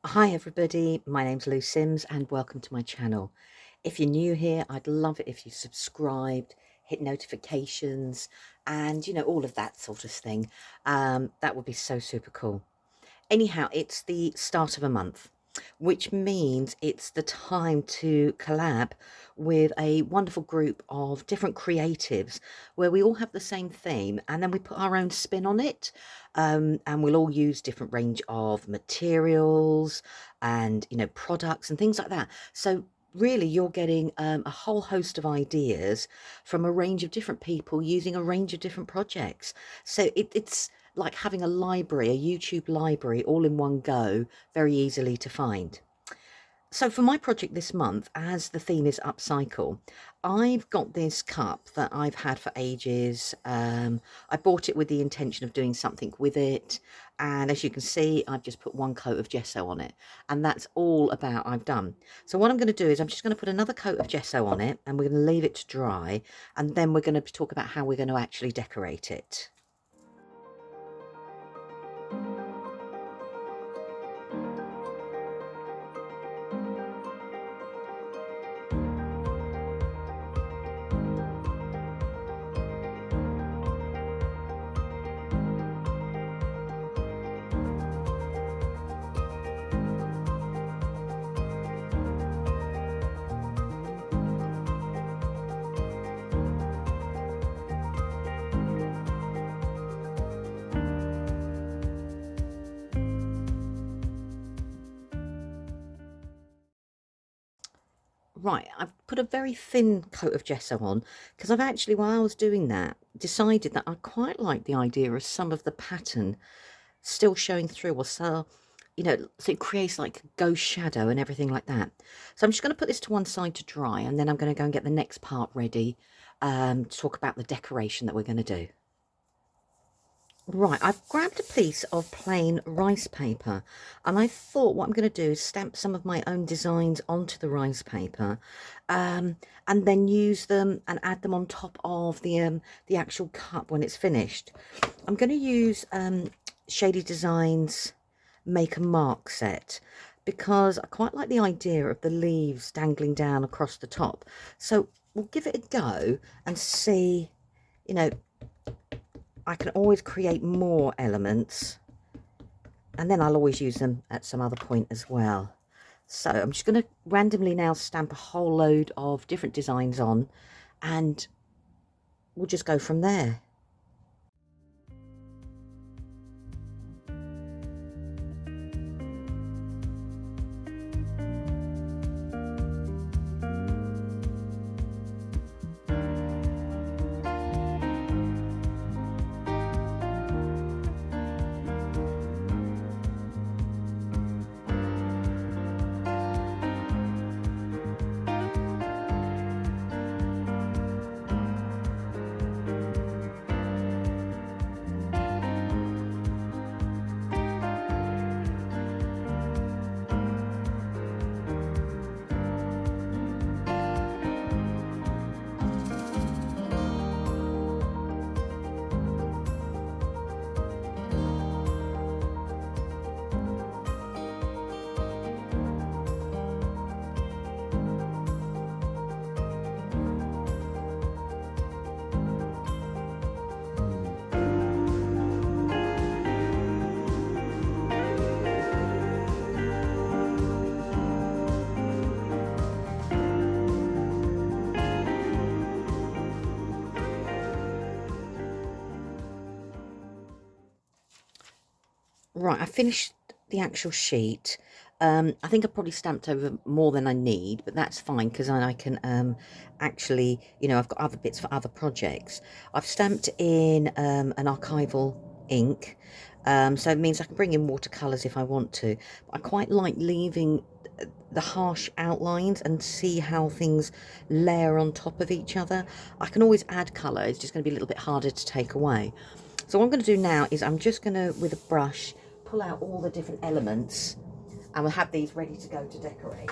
Hi everybody, my name's Lou Sims and welcome to my channel. If you're new here, I'd love it if you subscribed, hit notifications and all of that sort of thing. That would be so super cool. Anyhow, it's the start of a month, which means it's the time to collab with a wonderful group of different creatives where we all have the same theme and then we put our own spin on it. And we'll all use different range of materials and, products and things like that. So really you're getting a whole host of ideas from a range of different people using a range of different projects. So it's like having a library, a YouTube library, all in one go, very easily to find. So for my project this month, as the theme is upcycle, I've got this cup that I've had for ages. I bought it with the intention of doing something with it. And as you can see, I've just put one coat of gesso on it. And that's all about I've done. So what I'm going to do is I'm just going to put another coat of gesso on it and we're going to leave it to dry. And then we're going to talk about how we're going to actually decorate it. Right, I've put a very thin coat of gesso on because I've actually, while I was doing that, decided that I quite like the idea of some of the pattern still showing through, or so, so it creates like a ghost shadow and everything like that. So I'm just going to put this to one side to dry, and then I'm going to go and get the next part ready to talk about the decoration that we're going to do. Right, I've grabbed a piece of plain rice paper and I thought what I'm going to do is stamp some of my own designs onto the rice paper and then use them and add them on top of the actual cup when it's finished. I'm going to use Shady Designs Make and Mark set because I quite like the idea of the leaves dangling down across the top. So we'll give it a go and see, you know, I can always create more elements and then I'll always use them at some other point as well. So I'm just going to randomly now stamp a whole load of different designs on and we'll just go from there. Right, I finished the actual sheet. I think I probably stamped over more than I need, but that's fine because I can actually, I've got other bits for other projects. I've stamped in an archival ink, so it means I can bring in watercolours if I want to. But I quite like leaving the harsh outlines and see how things layer on top of each other. I can always add colour, it's just going to be a little bit harder to take away. So what I'm going to do now is I'm just going to, with a brush, pull out all the different elements and we'll have these ready to go to decorate.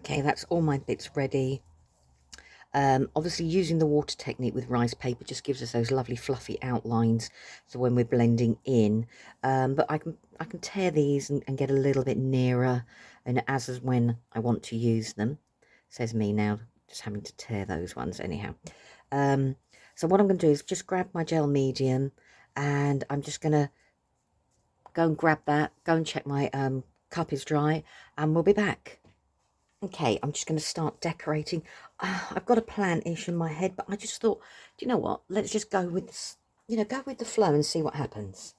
Okay, that's all my bits ready. Obviously using the water technique with rice paper just gives us those lovely fluffy outlines, so when we're blending in, but I can tear these and get a little bit nearer, and as is when I want to use them. Says me now, just having to tear those ones anyhow. So what I'm going to do is just grab my gel medium, and I'm just going to go and grab that, go and check my cup is dry, and we'll be back. Okay, I'm just going to start decorating. I've got a plan-ish in my head, but I just thought, do you know what? Let's just go with this, go with the flow and see what happens.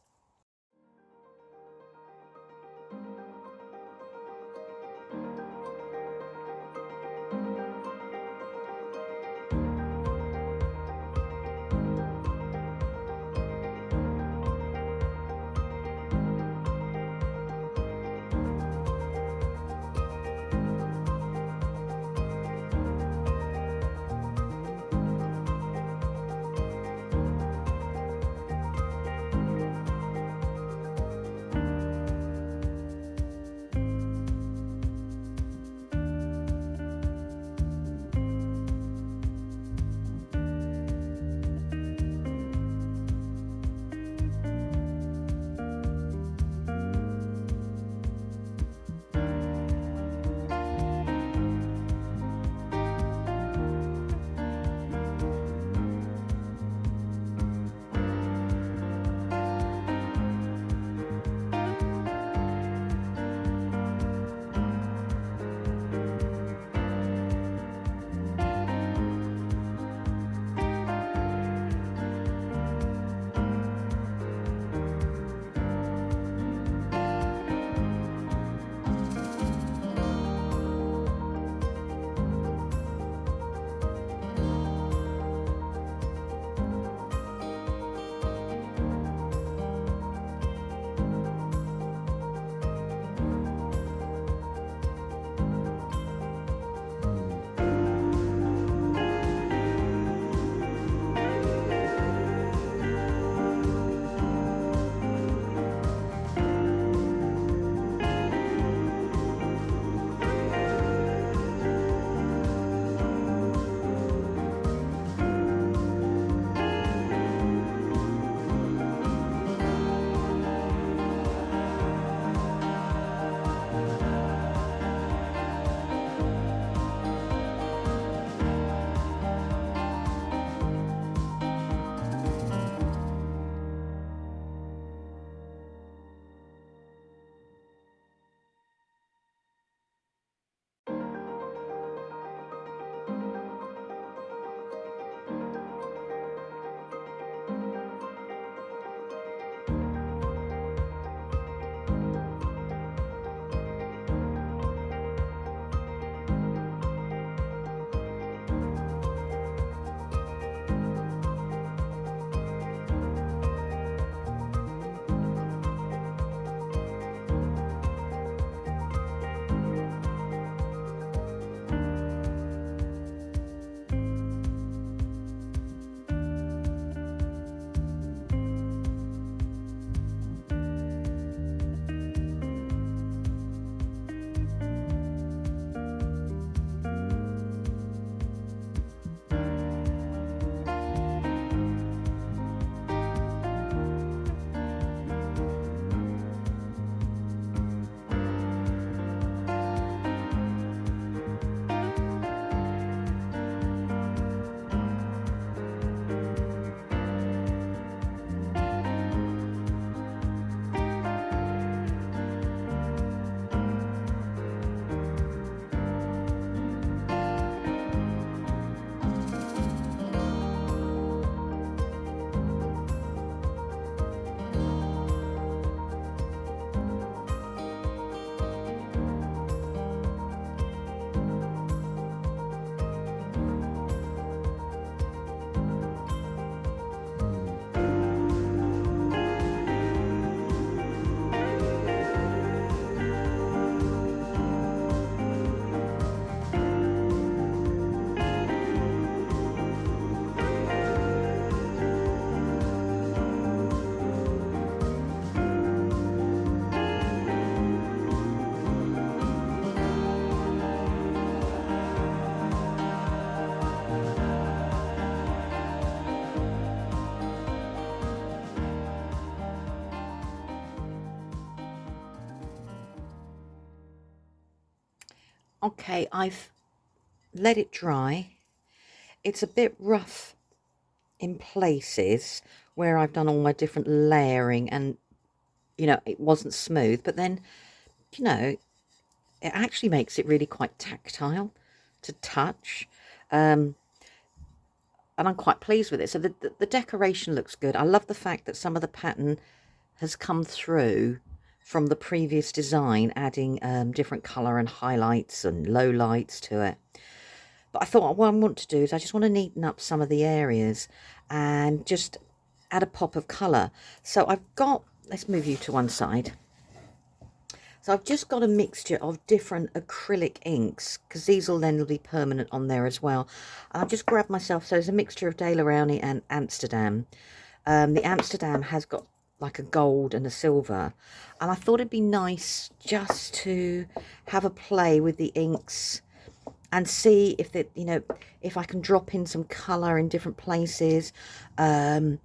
Okay, I've let it dry. It's a bit rough in places where I've done all my different layering and, it wasn't smooth. But then, you know, it actually makes it really quite tactile to touch. And I'm quite pleased with it. So the decoration looks good. I love the fact that some of the pattern has come through from the previous design, adding different colour and highlights and low lights to it. But I thought what I want to do is I just want to neaten up some of the areas and just add a pop of colour. So I've got, let's move you to one side. So I've just got a mixture of different acrylic inks, because these will then be permanent on there as well. And I've just grabbed myself, so there's a mixture of Daler-Rowney and Amsterdam. The Amsterdam has got like a gold and a silver, and I thought it'd be nice just to have a play with the inks and see if if I can drop in some colour in different places, and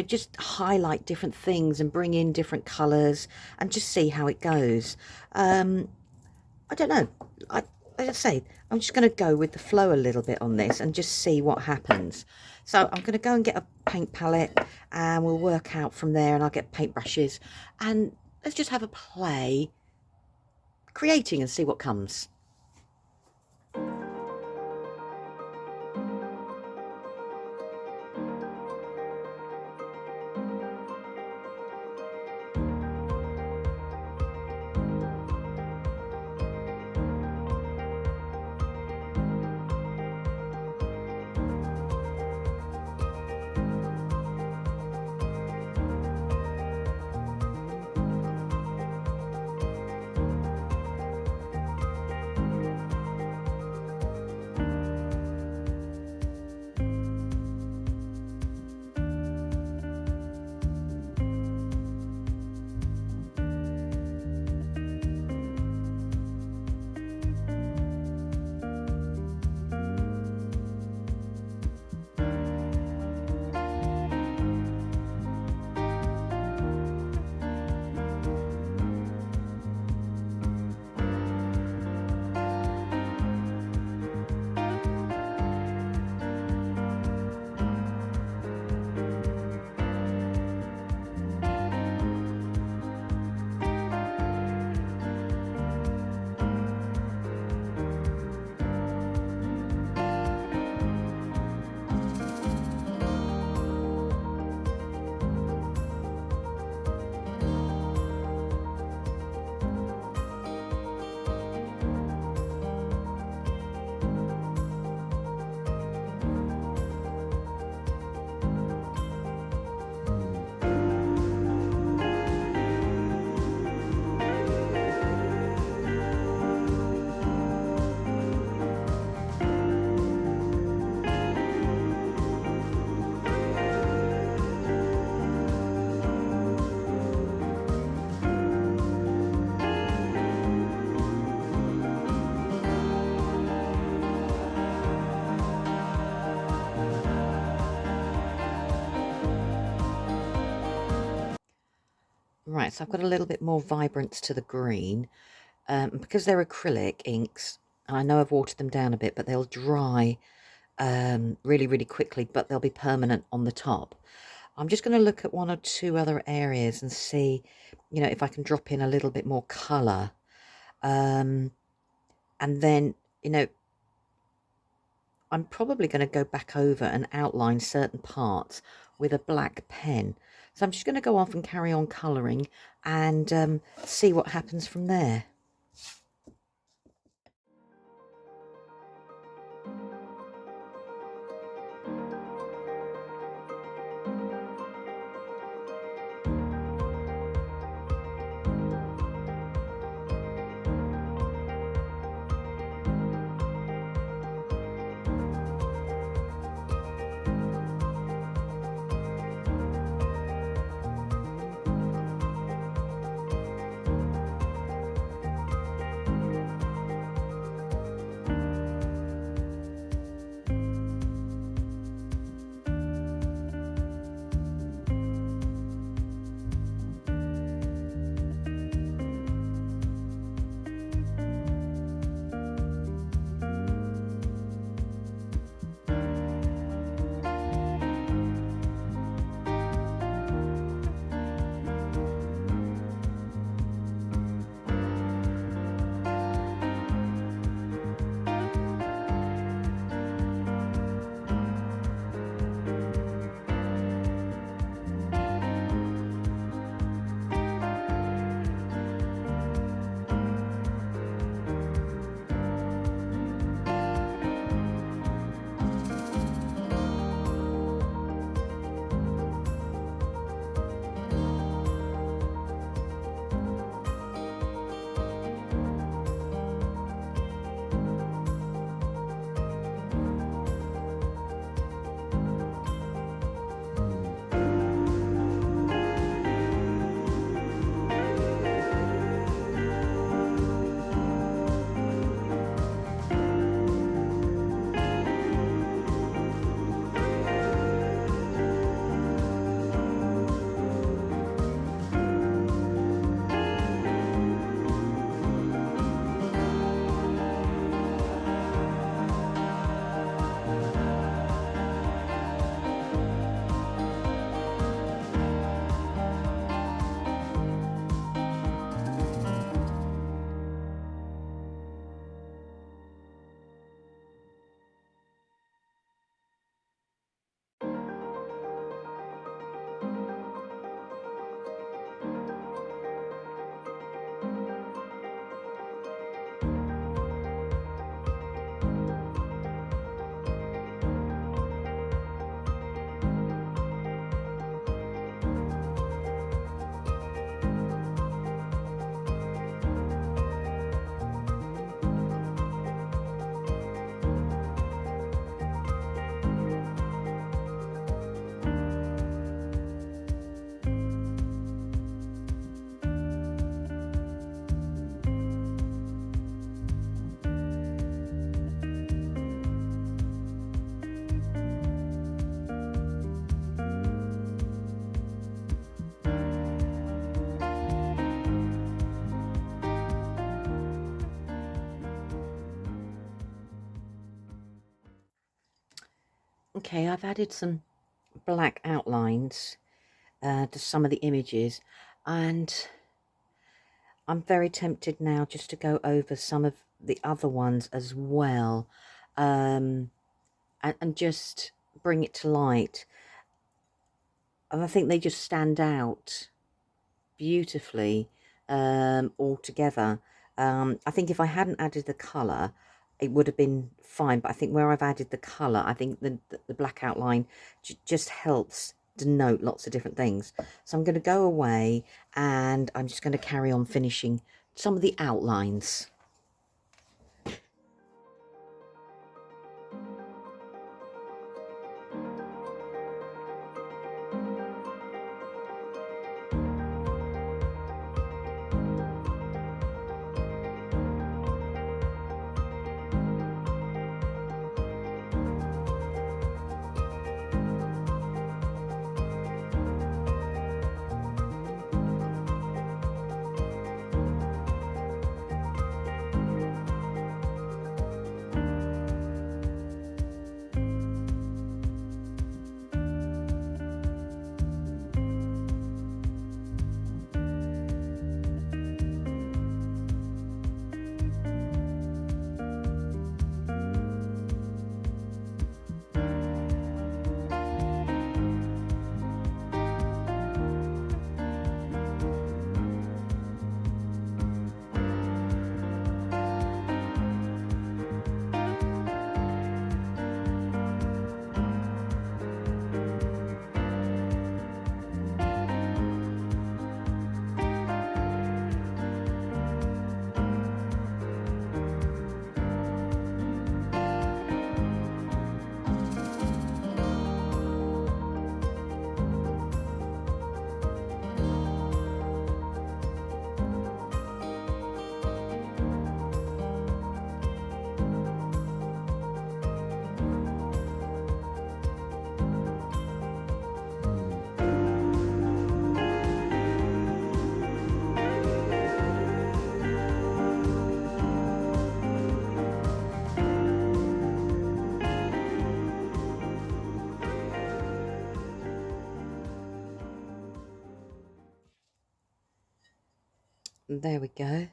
just highlight different things and bring in different colours and just see how it goes. I don't know, like I say, I'm just going to go with the flow a little bit on this and just see what happens. So I'm going to go and get a paint palette and we'll work out from there, and I'll get paintbrushes and let's just have a play creating and see what comes. Right, so I've got a little bit more vibrance to the green, because they're acrylic inks, and I know I've watered them down a bit, but they'll dry really, really quickly, but they'll be permanent on the top. I'm just going to look at one or two other areas and see, if I can drop in a little bit more colour. And then, I'm probably going to go back over and outline certain parts with a black pen. So I'm just going to go off and carry on colouring and see what happens from there. Okay, I've added some black outlines to some of the images, and I'm very tempted now just to go over some of the other ones as well, and just bring it to light. And I think they just stand out beautifully all together. I think if I hadn't added the colour, it would have been fine, but I think where I've added the colour, I think the black outline just helps denote lots of different things. So I'm going to go away and I'm just going to carry on finishing some of the outlines. There we go.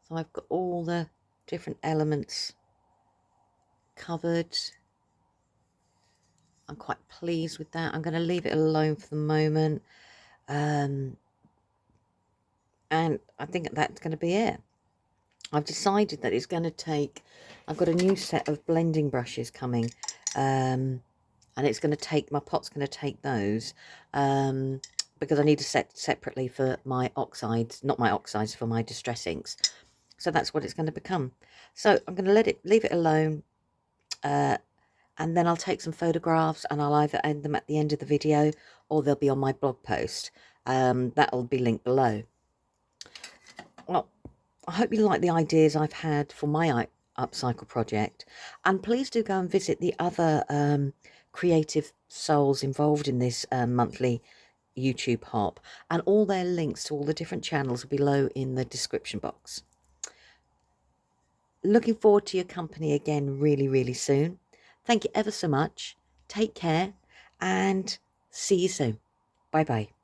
So I've got all the different elements covered. I'm quite pleased with that. I'm going to leave it alone for the moment. And I think that's going to be it. I've decided that it's going to take, I've got a new set of blending brushes coming. And it's going to take, my pot's going to take those. Because I need to set separately for my oxides, not my oxides, for my distress inks. So that's what it's going to become. So I'm going to leave it alone. And then I'll take some photographs and I'll either end them at the end of the video or they'll be on my blog post. That'll be linked below. Well, I hope you like the ideas I've had for my upcycle project. And please do go and visit the other creative souls involved in this monthly YouTube hop. And all their links to all the different channels will be below in the description box. Looking forward to your company again really, really soon. Thank you ever so much. Take care and see you soon. Bye bye.